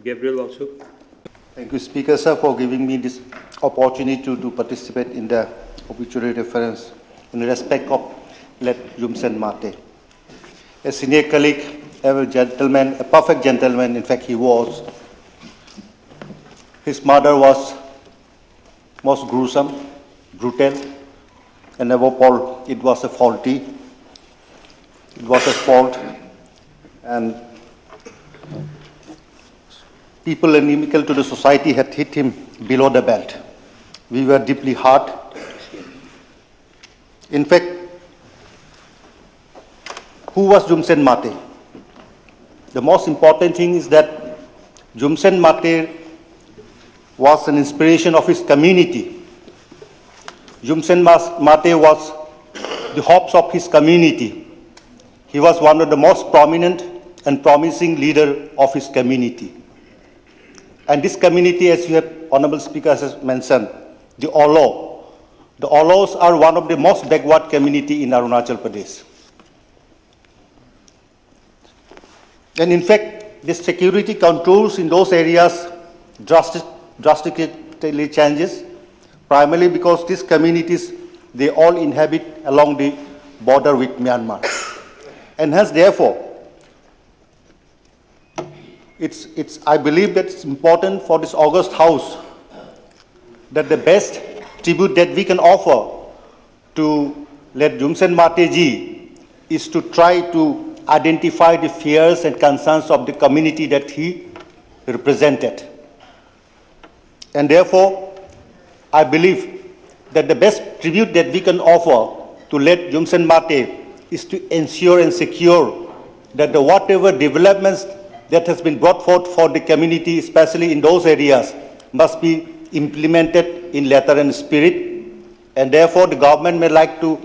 Gabriel Wangsu. Thank you, Speaker, sir, for giving me this opportunity to participate in the obituary reference in respect of late Jumsen Mate. A senior colleague, a gentleman, a perfect gentleman, in fact he was. His murder was most gruesome, brutal, and above all, it was a faulty. It was a fault, and people inimical to the society had hit him below the belt. We were deeply hurt. In fact, who was Jumsen Mate? The most important thing is that Jumsen Mate was an inspiration of his community. Jumsen Mate was the hopes of his community. He was one of the most prominent and promising leader of his community. And this community, as you have, Honorable Speaker has mentioned, the Olo. The Olos are one of the most backward community in Arunachal Pradesh. And in fact, the security controls in those areas drastically changes, primarily because these communities, they all inhabit along the border with Myanmar. And hence, therefore, I believe that it's important for this august House that the best tribute that we can offer to let Jumsen Mate Ji is to try to identify the fears and concerns of the community that he represented. And therefore, I believe that the best tribute that we can offer to let Jumsen Mate is to ensure and secure that whatever developments that has been brought forth for the community, especially in those areas, must be implemented in letter and spirit. And therefore, the government may like to,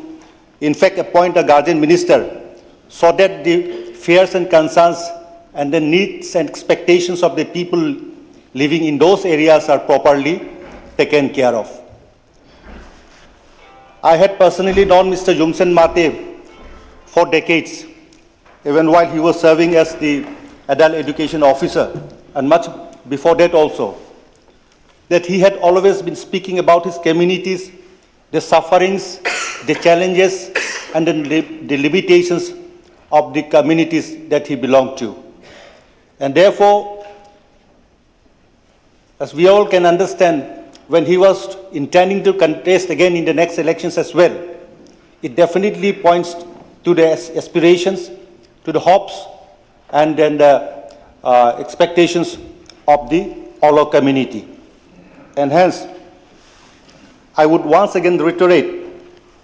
in fact, appoint a guardian minister so that the fears and concerns and the needs and expectations of the people living in those areas are properly taken care of. I had personally known Mr. Jumsen Mate for decades, even while he was serving as the adult education officer, and much before that also, that he had always been speaking about his communities, the sufferings, the challenges, and the limitations of the communities that he belonged to. And therefore, as we all can understand, when he was intending to contest again in the next elections as well, it definitely points to the aspirations, to the hopes, and then the expectations of the Olo community. And hence, I would once again reiterate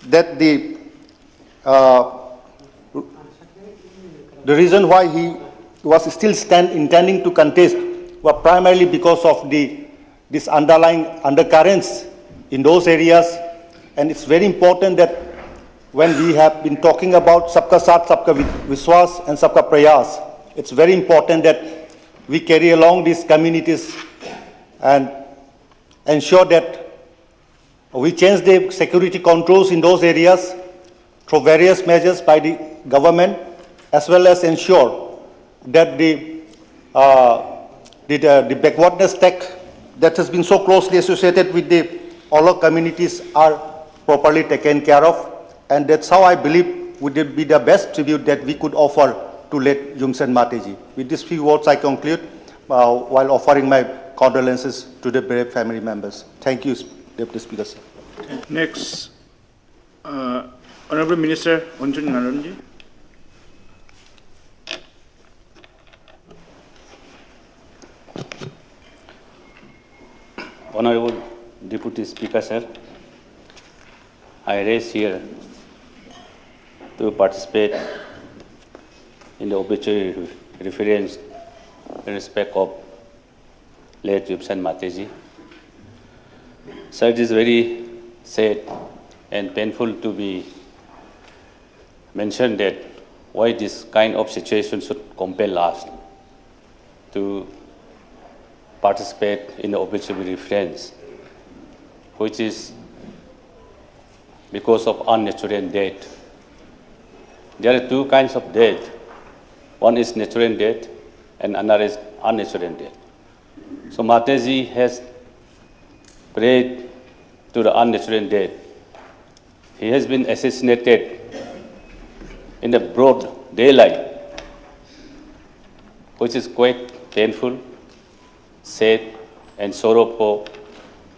that the reason why he was still intending to contest was primarily because of this underlying undercurrents in those areas. And it's very important that when we have been talking about Sabka Saath, Sabka Vishwas, and Sabka Prayas, it's very important that we carry along these communities and ensure that we change the security controls in those areas through various measures by the government, as well as ensure that the backwardness tech that has been so closely associated with the Olo communities are properly taken care of. And that's how I believe would be the best tribute that we could offer to late Jumsen Mate Ji. With these few words, I conclude while offering my condolences to the brave family members. Thank you, Deputy Speaker, sir. Next, Honorable Minister Honchun Ngandam Ji. Honorable Deputy Speaker, sir, I raise here to participate in the obituary reference in respect of late Jumsen Mate Ji. Sir, it is very sad and painful to be mentioned that why this kind of situation should compel us to participate in the obituary reference, which is because of unnatural death. There are two kinds of death. One is natural death and another is unnatural death. So Mataji has prayed to the unnatural death. He has been assassinated in the broad daylight, which is quite painful, sad, and sorrow for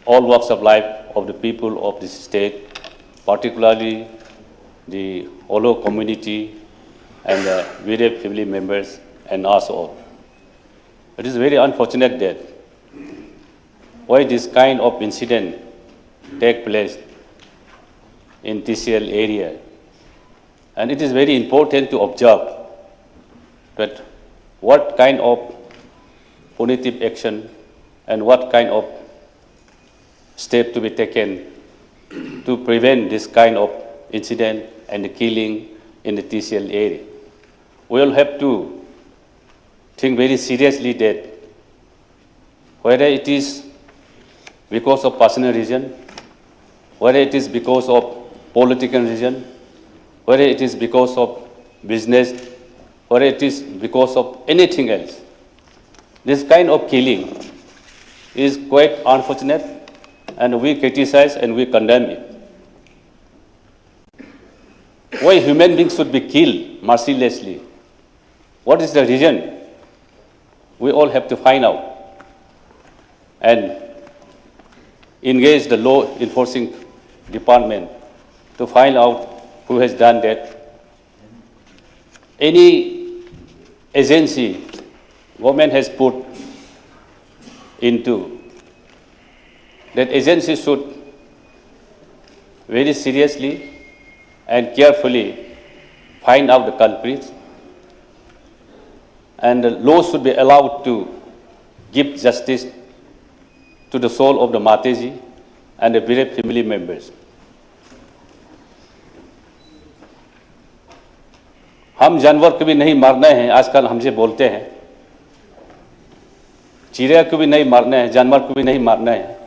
all walks of life of the people of this state, particularly the Olo community and the various family members and us all. It is very unfortunate that why this kind of incident take place in TCL area. And it is very important to observe that what kind of punitive action and what kind of step to be taken to prevent this kind of incident and the killing in the TCL area. We will have to think very seriously that whether it is because of personal reason, whether it is because of political reason, whether it is because of business, whether it is because of anything else, this kind of killing is quite unfortunate, and we criticize and we condemn it. Why human beings should be killed mercilessly? What is the reason? We all have to find out and engage the law enforcing department to find out who has done that. Any agency government has put into, that agency should very seriously and carefully find out the culprits, and the law should be allowed to give justice to the soul of the Mataji and the bereaved family members. हम जानवर को भी नहीं मारना है, आजकल हमसे बोलते हैं, चिड़िया को भी नहीं मारना है, जानवर को भी नहीं मारना है.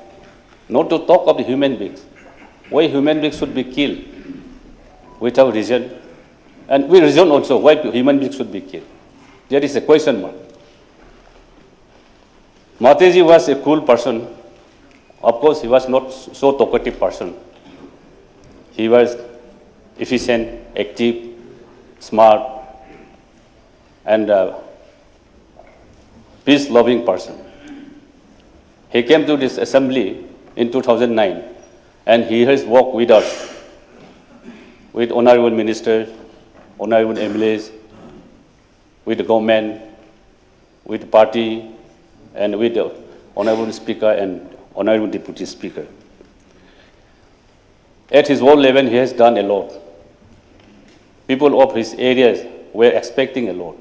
Not to talk of the human beings. Why human beings should be killed without reason? And we reason also why human beings should be killed. There is a question mark. Mataji was a cool person. Of course, he was not so talkative person. He was efficient, active, smart, and peace-loving person. He came to this assembly in 2009, and he has worked with us, with honorable ministers, honorable MLAs, with the government, with the party, and with the honorable speaker and honorable deputy speaker. At his world level, he has done a lot. People of his areas were expecting a lot.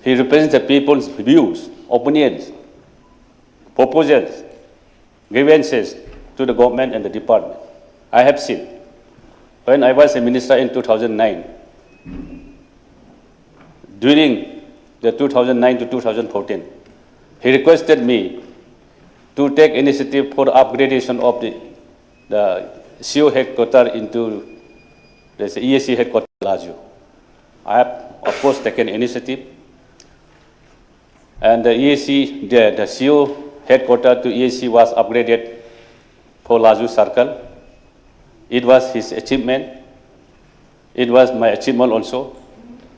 He represents the people's views, opinions, proposals, grievances to the government and the department. I have seen. When I was a minister in 2009, during the 2009 to 2014, he requested me to take initiative for upgradation of the CO headquarters into the EAC headquarters. I have, of course, taken initiative, and the EAC, the CO headquarters to EAC was upgraded for Laju Circle. It was his achievement. It was my achievement also.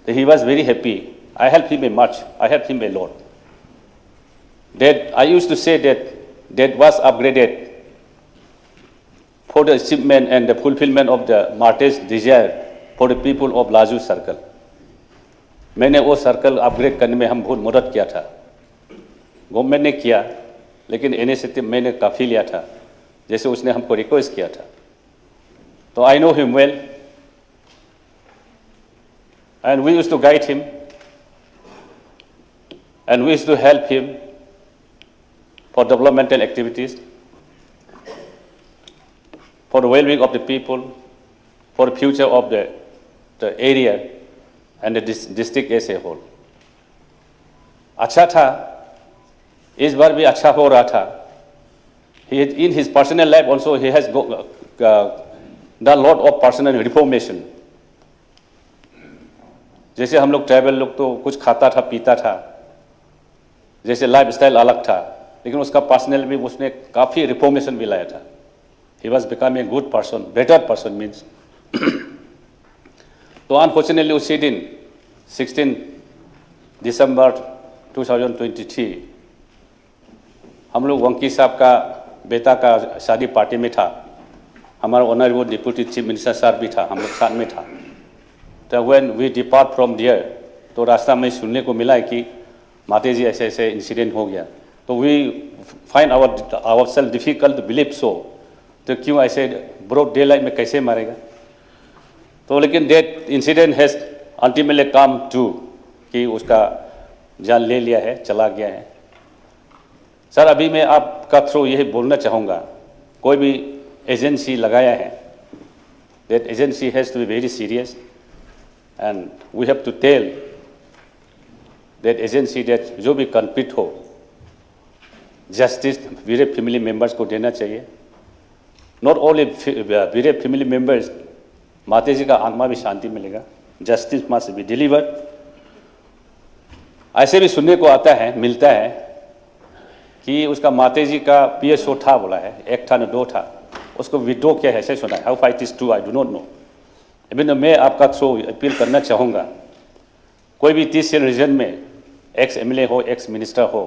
He was very happy. I helped him much. I helped him a lot. That I used to say that was upgraded for the achievement and the fulfillment of the Martyrs' desire for the people of Laju Circle. मैंने वो circle upgrade करने में हम बहुत मदद किया था. Government ने किया, लेकिन इनिशिएटिव मैंने काफ़ी लिया था, जैसे उसने हमको रिक्वेस्ट किया था. तो I know him well, and we used to guide him, and we used to help him for developmental activities, for the well-being of the people, for the future of the area and the district as a whole. अच्छा था, इस बार भी अच्छा हो रहा था. In his personal life also he has done a lot of personal reformation. जैसे हम लोग ट्राइबल लोग तो कुछ खाता था, पीता था, जैसे लाइफ स्टाइल अलग था, लेकिन उसका पर्सनल भी उसने काफ़ी रिफॉर्मेशन भी लाया था. He was becoming a good person, better person means. तो अनफॉर्चुनेटली उसी दिन 16 दिसंबर 2023 हम लोग वंकी साहब का बेटा का शादी पार्टी में था. हमारा ऑनरेबल डिप्टी चीफ मिनिस्टर साहब भी था, हम लोग साथ में था. तो when we depart from there तो रास्ता में सुनने को मिला है कि माता जी ऐसे ऐसे इंसिडेंट हो गया. तो we find our self difficult to believe so. तो क्यों ऐसे ब्रॉड डे लाइट में कैसे मारेगा. तो लेकिन that incident has ultimately come to कि उसका जान ले लिया है, चला गया है. सर अभी मैं आपका थ्रू यही बोलना चाहूँगा, कोई भी एजेंसी लगाया है, that agency has to be very serious and we have to tell that agency that जो भी कन्फ्लिक्ट हो जस्टिस वीरे फैमिली मेम्बर्स को देना चाहिए. Not only Veere family members, माता जी का आत्मा भी शांति मिलेगा. Justice must be delivered. ऐसे भी सुनने को आता है, मिलता है कि उसका माता जी का PSO था बोला है, एक था न दो था, उसको विड्रॉ किया है ऐसे सुना है. How fight is true I do not no. अभी मैं आपका थ्रू अपील करना चाहूँगा, कोई भी 30 रीजन में एक्स MLA हो, एक्स मिनिस्टर हो,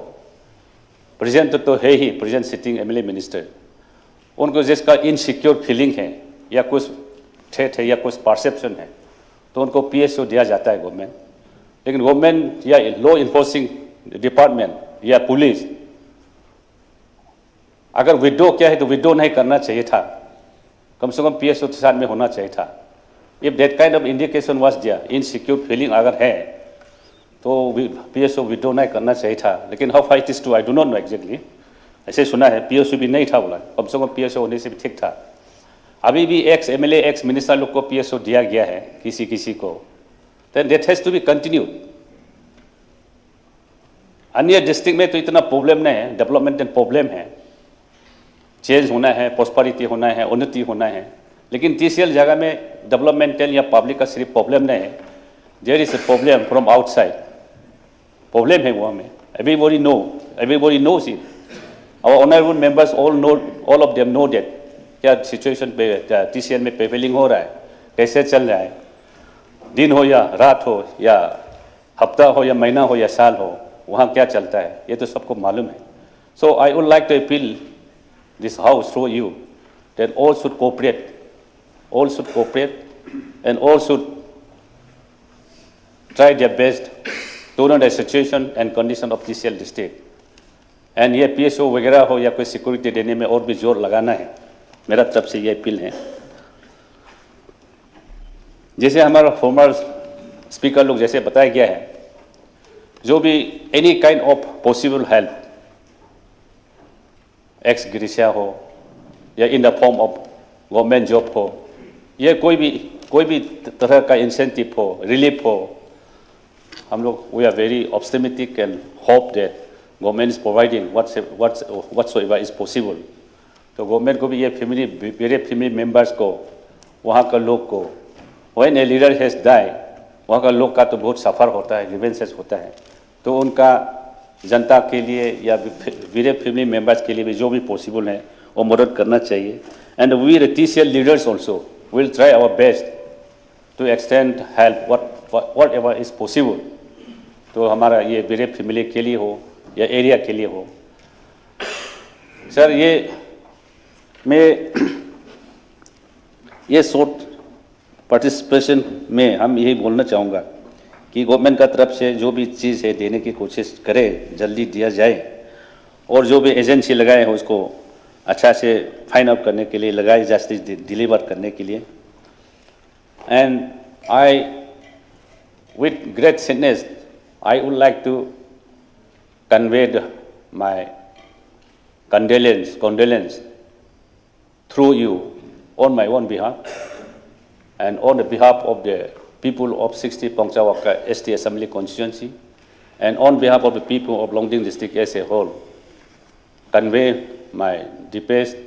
प्रेजेंट तो है ही, प्रेजेंट सिटिंग MLA मिनिस्टर, उनको जिसका इनसिक्योर फीलिंग है या कुछ थ्रेट है या कुछ परसेप्शन है तो उनको PSO दिया जाता है गवर्नमेंट. लेकिन गवर्नमेंट या लॉ इन्फोर्सिंग डिपार्टमेंट या पुलिस अगर विड्रॉ किया है तो विड्रॉ नहीं करना चाहिए था, कम से कम PSO के साथ में होना चाहिए था. If that kind of indication was there, insecure feeling अगर है तो PSO विड्रॉ नहीं करना चाहिए था. लेकिन how fight is to I do not know exactly. ऐसे सुना है PSO भी नहीं था बोला, कम से कम PSO होने से भी ठीक था. अभी भी एक्स MLA एक्स मिनिस्टर लोग को PSO दिया गया है किसी किसी को. Then that has to be continue. अन्य डिस्ट्रिक्ट में तो इतना प्रॉब्लम नहीं है, डेवलपमेंटल प्रॉब्लम है, चेंज होना है, प्रॉस्पेरिटी होना है, उन्नति होना है. लेकिन TCL जगह में डेवलपमेंटल या पब्लिक का सिर्फ प्रॉब्लम नहीं है, there is a problem from outside. Problem है वो हमें. Everybody knows it. Our honorable members all of them know that क्या सिचुएशन पे TCL में प्रिवेलिंग हो रहा है, कैसे चल रहा है, दिन हो या रात हो या हफ्ता हो या महीना हो या साल हो, वहाँ क्या चलता है ये तो सबको मालूम है. So I would like to appeal this house through you that all should cooperate and all should try their best to know the situation and condition of TCL district. And ये PSO वगैरह हो या कोई security देने में और भी जोर लगाना है, मेरा तरफ से ये अपील है. जैसे हमारा फॉर्मर स्पीकर लोग जैसे बताया गया है, जो भी any kind of possible help, x gratia हो या in the form of government job हो या कोई भी तरह का इंसेंटिव हो, रिलीफ हो, हम लोग we are very optimistic and hope that government is providing whatsoever is possible. तो गवर्नमेंट को भी ये मेरे फैमिली मेम्बर्स को, वहाँ का लोग को, when a leader has die, वहाँ का लोग का तो बहुत सफ़र होता है, ग्रीवेंसेस होता है. तो उनका जनता के लिए या मेरे फैमिली मेम्बर्स के लिए भी जो भी पॉसिबल है वो मदद करना चाहिए. And we TCL leaders also will try our best to extend help whatever is possible. तो हमारा ये मेरे फैमिली के लिए हो या एरिया के लिए हो. सर ये शॉर्ट पार्टिसिपेशन में हम यही बोलना चाहूँगा कि गवर्नमेंट का तरफ से जो भी चीज़ है देने की कोशिश करे, जल्दी दिया जाए. और जो भी एजेंसी लगाए हो उसको अच्छा से फाइंड आउट करने के लिए लगाए, जस्टिस डिलीवर करने के लिए. And I with great sadness I would like to conveyed my condolence through you on my own behalf and on the behalf of the people of 60 Pongchawaka ST Assembly constituency and on behalf of the people of Longding district as a whole. Convey my deepest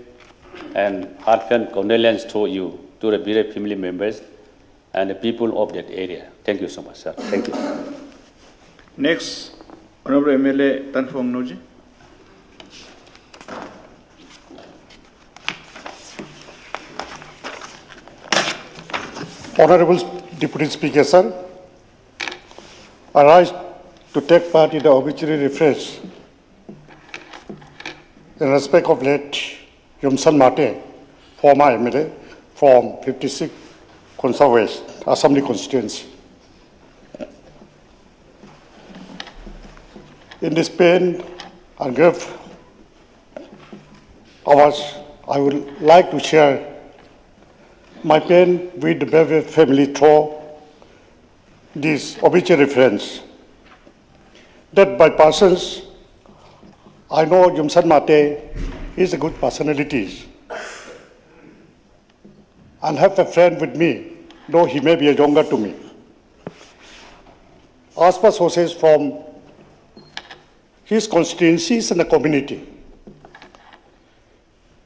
and heartfelt condolence to you, to the bereaved family members and the people of that area. Thank you so much, sir. Thank you. Next, Honorable MLA Tanphô Wangnow ji. Honorable Deputy Speaker, sir, I rise to take part in the obituary reference in respect of late Yumsan Mate, former MLA from 56 Khonsa West, Assembly constituency. In this pain and grief hours, I would like to share my pain with the bereaved family through this obituary reference. That by persons, I know Yumsan Mate is a good personality and have a friend with me, though he may be a younger to me. As per sources from his constituencies and the community,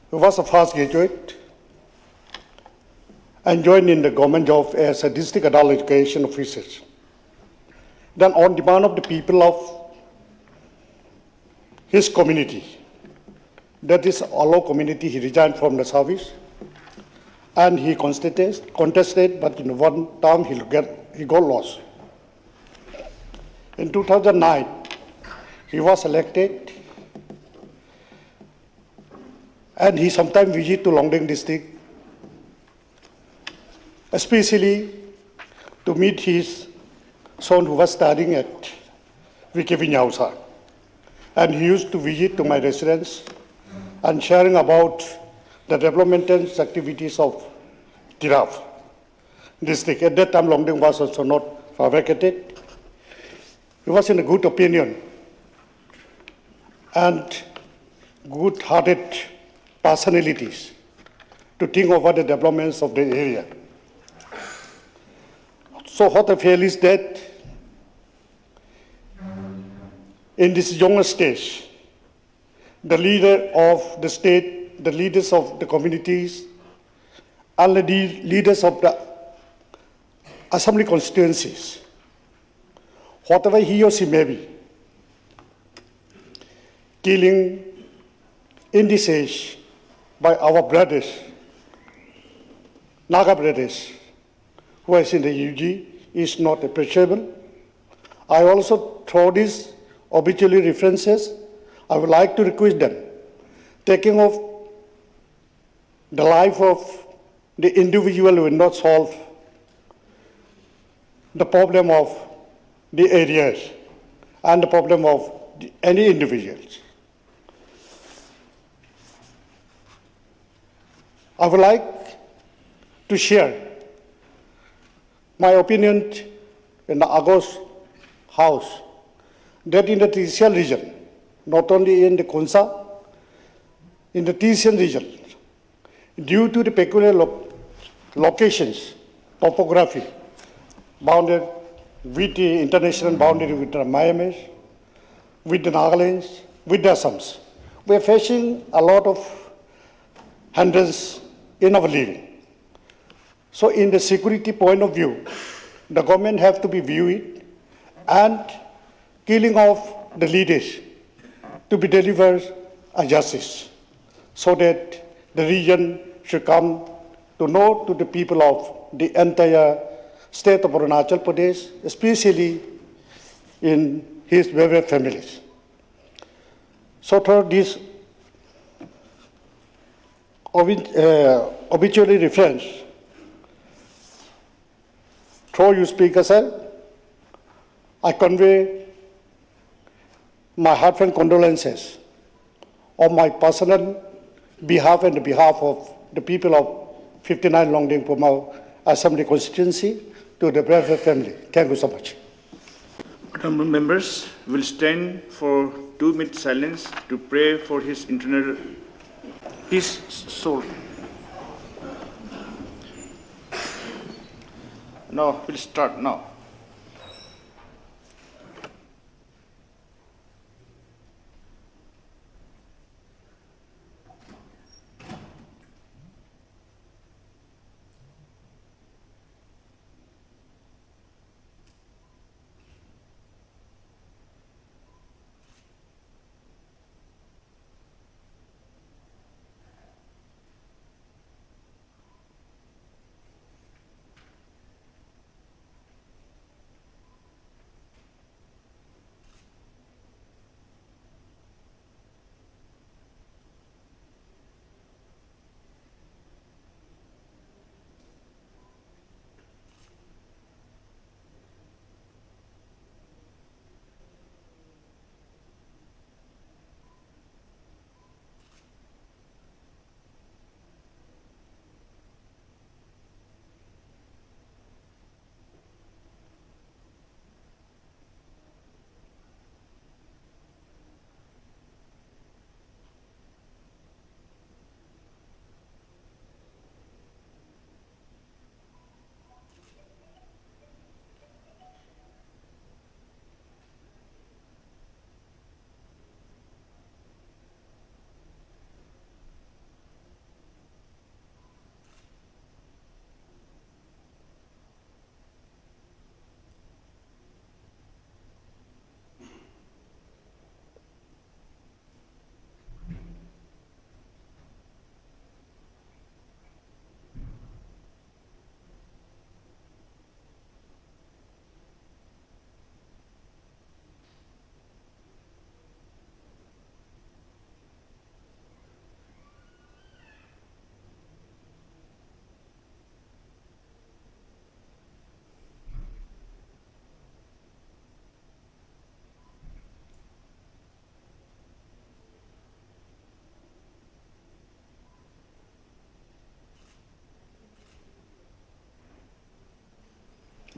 he was a first graduate and joined in the government job as a district adult education officer. Then on demand of the people of his community, that is Allo community, he resigned from the service and he contested, but in one term he got lost. In 2009, he was elected and he sometimes visited to Longding district, especially to meet his son who was studying at VK Vinyausa. And he used to visit to my residence and sharing about the developmental activities of Tirap District. At that time, Longding was also not vacated. He was in a good opinion and good-hearted personalities to think over the developments of the area. So what I feel is that in this younger stage, the leader of the state, the leaders of the communities, and the leaders of the assembly constituencies, whatever he or she may be, killing in this age by our brothers, Naga brothers, who is in the UG, is not appreciable. I also, through these obituary references, I would like to request them, taking off the life of the individual will not solve the problem of the areas and the problem of any individuals. I would like to share my opinion in the August House that in the Tisian region, not only in the Khonsa, in the Tisian region, due to the peculiar locations, topography, bounded with the international boundary with the Myanmar, with the Nagalands, with the Assams, we are facing a lot of hindrance in our living. So in the security point of view, the government have to be viewed and killing off the leaders to be delivered a justice so that the region should come to know to the people of the entire state of Arunachal Pradesh, especially in his various families. So through this obituary reference, through you, Speaker, sir, I convey my heartfelt condolences on my personal behalf and the behalf of the people of 59 Longding Pumau Assembly constituency to the bereaved family. Thank you so much. Honorable members will stand for 2-minute silence to pray for his internal peace soul. Now we'll start now.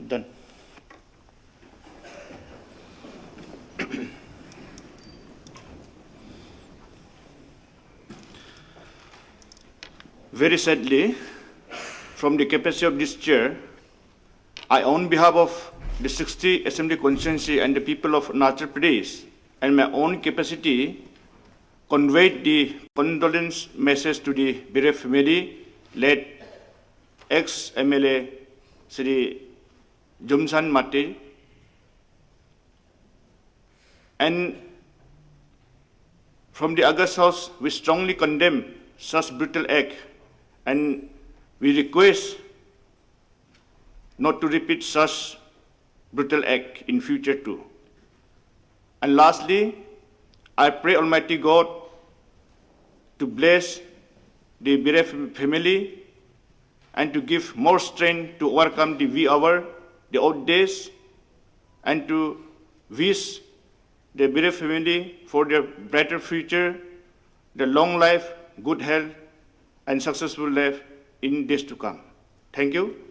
Done. Very sadly, from the capacity of this chair, I, on behalf of the 60th Assembly constituency and the people of Arunachal Pradesh, and my own capacity, conveyed the condolence message to the bereaved family, led ex-MLA Sri Jumsan Mate, and from the August House, we strongly condemn such brutal act, and we request not to repeat such brutal act in future too. And lastly, I pray Almighty God to bless the bereaved family and to give more strength to overcome the wee hour, the odd days, and to wish the bereaved family for their brighter future, the long life, good health, and successful life in days to come. Thank you.